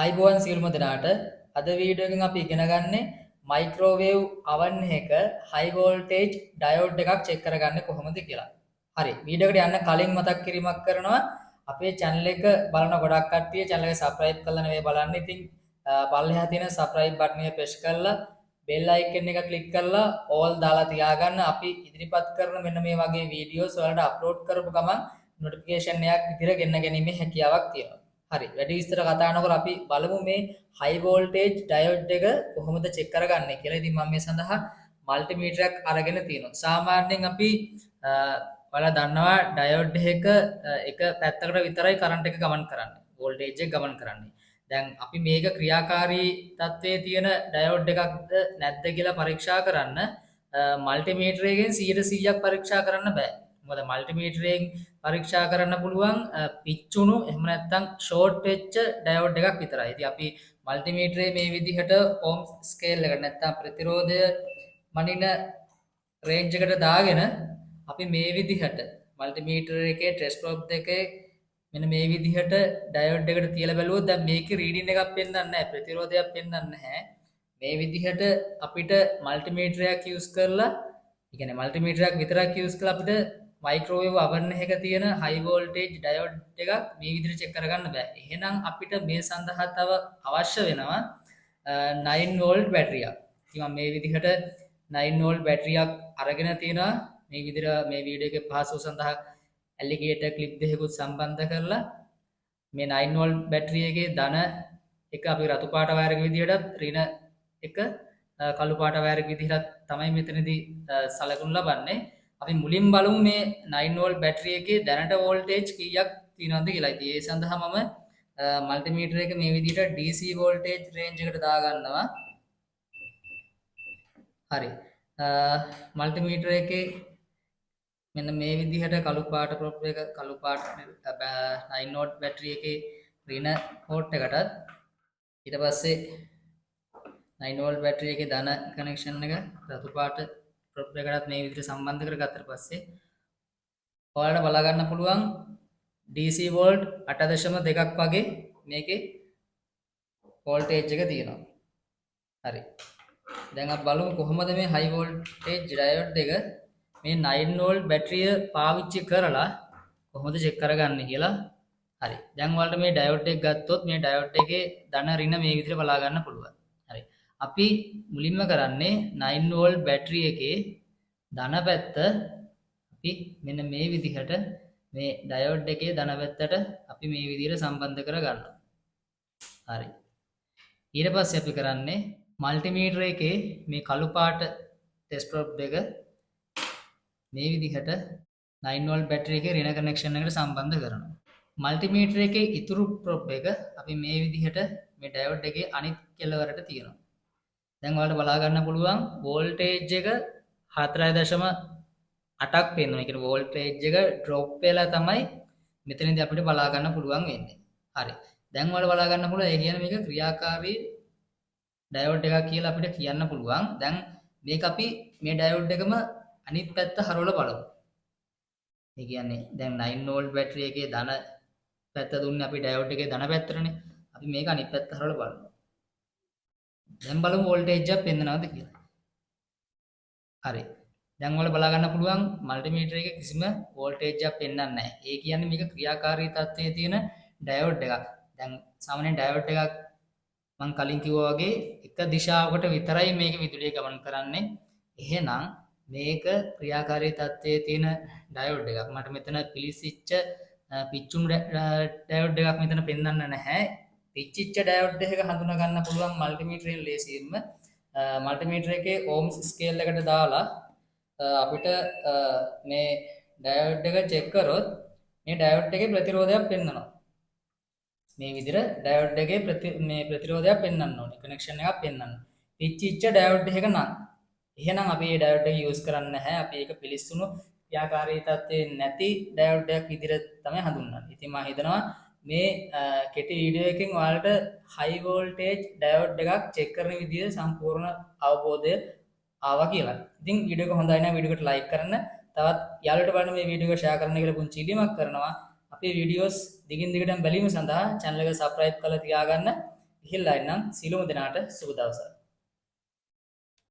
අයිබෝවන් සියලුම දෙනාට අද වීඩියෝ එකෙන් අපි ඉගෙන ගන්නේ මයික්‍රෝවේව් oven එක high voltage diode එකක් check කරගන්නේ කොහොමද කියලා. හරි වීඩියෝ එකට යන්න කලින් මතක් කිරීමක් කරනවා අපේ channel එක බලන ගොඩක් කට්ටිය channel එක subscribe කරලා නෙවෙයි බලන්නේ. ඉතින් පල්ලෙහා තියෙන subscribe button එක press කරලා bell icon එක click කරලා all දාලා තියාගන්න. අපි ඉදිරිපත් කරන මෙන්න මේ වගේ videos වලට upload කරපු ගමන් notification එකක් විදිහට ගෙන්න ගැනීමේ හැකියාවක් තියෙනවා. හරි වැඩි විස්තර කතා නොකර අපි බලමු මේ high voltage diode එක කොහොමද check කරගන්නේ කියලා. ඉතින් මම මේ සඳහා multimeter එකක් අරගෙන තියෙනවා. සාමාන්‍යයෙන් අපි ඔයාලා දන්නවා diode එක පැත්තකට විතරයි current එක ගමන් කරන්නේ. voltage එක ගමන් කරන්නේ. දැන් අපි මේක ක්‍රියාකාරී තත්ත්වයේ තියෙන diode එකක්ද නැද්ද කියලා පරීක්ෂා කරන්න multimeter එකෙන් 100%ක් පරීක්ෂා කරන්න බෑ. මොකද multimeter එකෙන් පරීක්ෂා කරන්න පුළුවන් පිච්චුණු එහෙම නැත්නම් ෂෝට් වෙච්ච ඩයෝඩ් එකක් විතරයි. ඉතින් අපි multimeter එකේ මේ විදිහට ohms scale එකට නැත්නම් ප්‍රතිරෝධය මනින රේන්ජ් එකට දාගෙන අපි මේ විදිහට multimeter එකේ test probe එකේ මෙන්න මේ විදිහට ඩයෝඩ් එකට තියලා බැලුවොත් දැන් මේකේ රීඩින් එකක් පෙන්වන්නේ නැහැ, ප්‍රතිරෝධයක් පෙන්වන්නේ නැහැ. මේ විදිහට අපිට multimeter එකක් use කරලා, ඒ කියන්නේ multimeter එකක් විතරක් use කරලා අපිට මයික්‍රෝවේව් oven එකක තියෙන high voltage diode එකක් මේ විදිහට check කරගන්න බෑ. එහෙනම් අපිට මේ සඳහා තව අවශ්‍ය වෙනවා 9 volt බැටරියක්. ඉතින් මම මේ විදිහට 9 volt බැටරියක් අරගෙන තිනවා. මේ විදිහට මේ වීඩියෝ එකේ පහසුව සඳහා ඇලිගේටර් ක්ලිප් දෙකකුත් සම්බන්ධ කරලා මේ 9 volt බැටරිය එකේ ධන එක අපි රතු පාට වයර් එක විදිහටත් ඍණ එක කළු පාට වයර් එක විදිහටත් තමයි මෙතනදී සලකුණු ලබන්නේ. අපි මුලින් බලමු මේ 9 volt බැටරිය එකේ දැනට voltage කීයක් තියෙනවද කියලා. ඉතින් ඒ සඳහා මම multimeter එක මේ විදිහට DC voltage range එකට දාගන්නවා. හරි. multimeter එකේ මෙන්න මේ විදිහට කළු පාට ප්‍රොප් එක කළු පාට 9 volt බැටරිය එකේ ඍණ පෝට් එකටත් ඊට පස්සේ 9 volt බැටරිය එකේ ධන කනෙක්ෂන් එක රතු පාට ප්‍රොප් එකටත් මේ විදිහට සම්බන්ධ කරගත්තට පස්සේ ඔයාලට බලා ගන්න පුළුවන් DC වෝල්ට් 8.2ක් වගේ මේකේ වෝල්ටේජ් එක තියෙනවා. හරි. දැන් අපි බලමු කොහොමද මේ high voltage diode එක මේ 9 volt බැටරිය පාවිච්චි කරලා කොහොමද check කරගන්නේ කියලා. හරි. දැන් ඔයාලට මේ diode එක ගත්තොත් මේ diode එකේ ධන ඍණ මේ විදිහට බලා ගන්න පුළුවන්. හරි. අපි මුලින්ම කරන්නේ 9 volt බැටරි එකේ ධන පැත්ත අපි මෙන්න මේ විදිහට මේ diode එකේ ධන පැත්තට අපි මේ විදිහට සම්බන්ධ කරගන්නවා. හරි. ඊට පස්සේ අපි කරන්නේ multimeter එකේ මේ කළු පාට test probe එක මේ විදිහට 9 volt බැටරි එකේ ඍණ කනෙක්ෂන් එකට සම්බන්ධ කරනවා. multimeter එකේ ඉතුරු probe එක අපි මේ විදිහට මේ diode එකේ අනිත් කෙළවරට තියනවා. දැන් ඔයාලට බලා ගන්න පුළුවන් voltage එක 4.8ක් පේනවා. ඒ කියන්නේ voltage එක drop වෙලා තමයි මෙතනදී අපිට බලා ගන්න පුළුවන් වෙන්නේ. හරි. දැන් ඔයාලට බලා ගන්න පුළුවන් ඒ කියන්නේ මේක ක්‍රියාකාරී diode එකක් කියලා අපිට කියන්න පුළුවන්. දැන් මේක අපි මේ diode එකම අනිත් පැත්ත හරවලා බලමු. ඒ කියන්නේ දැන් 9 volt බැටරි එකේ ධන පැත්ත දුන්නේ අපි diode එකේ ධන පැත්තටනේ. අපි මේක අනිත් පැත්ත හරවලා බලමු. දැන් බලමු voltage එක පෙන්නනවද කියලා. හරි. දැන් ඔයාලා බලා ගන්න පුළුවන් multimeter එකේ කිසිම voltage එකක් පෙන්වන්නේ නැහැ. ඒ කියන්නේ මේක ක්‍රියාකාරී තත්ත්වයේ තියෙන diode එකක්. දැන් සාමාන්‍යයෙන් diode එකක් මම කලින් කිව්වා වගේ එක දිශාවකට විතරයි මේක විදුලිය ගමන් කරන්නේ. එහෙනම් මේක ක්‍රියාකාරී තත්ත්වයේ තියෙන diode එකක්. මට මෙතන පිලිසිච්ච පිච්චුණු diode එකක් මෙතන පෙන්වන්න නැහැ. පිච්චිච්ච diode එක හඳුනා ගන්න පුළුවන් multimeter එකෙන් ලේසියෙන්ම multimeter එකේ ohms scale එකට දාලා අපිට මේ diode එක check කරොත් මේ diode එකේ ප්‍රතිරෝධයක් පෙන්වනවා. මේ විදිහට diode එකේ ප්‍රතිරෝධයක් පෙන්වන්න ඕනේ. කනෙක්ෂන් එකක් පෙන්වන්න. පිච්චිච්ච diode එක නම් එහෙනම් අපි මේ diode එක use කරන්නේ නැහැ. අපි ඒක පිලිස්සුණු ක්‍රියාකාරී තත්ත්වයේ නැති diode එකක් විදිහට තමයි හඳුන්වන්නේ. ඉතින් මම හිතනවා මේ කෙටි වීඩියෝ එකෙන් ඔයාලට high voltage diode එකක් check කරන විදිහ සම්පූර්ණ අවබෝධය ආවා කියලා. ඉතින් වීඩියෝ එක හොඳයි නම් වීඩියෝ එකට like කරන්න. තවත් යාළුවන්ට බලන්න මේ වීඩියෝ එක share කරන්න කියලා පුංචි ඉල්ලීමක් කරනවා. අපේ වීඩියෝස් දිගින් දිගටම බැලීම සඳහා channel එක subscribe කරලා තියාගන්න. ගිහිල්ලා එන්නම්. සියලුම දෙනාට සුබ දවසක්.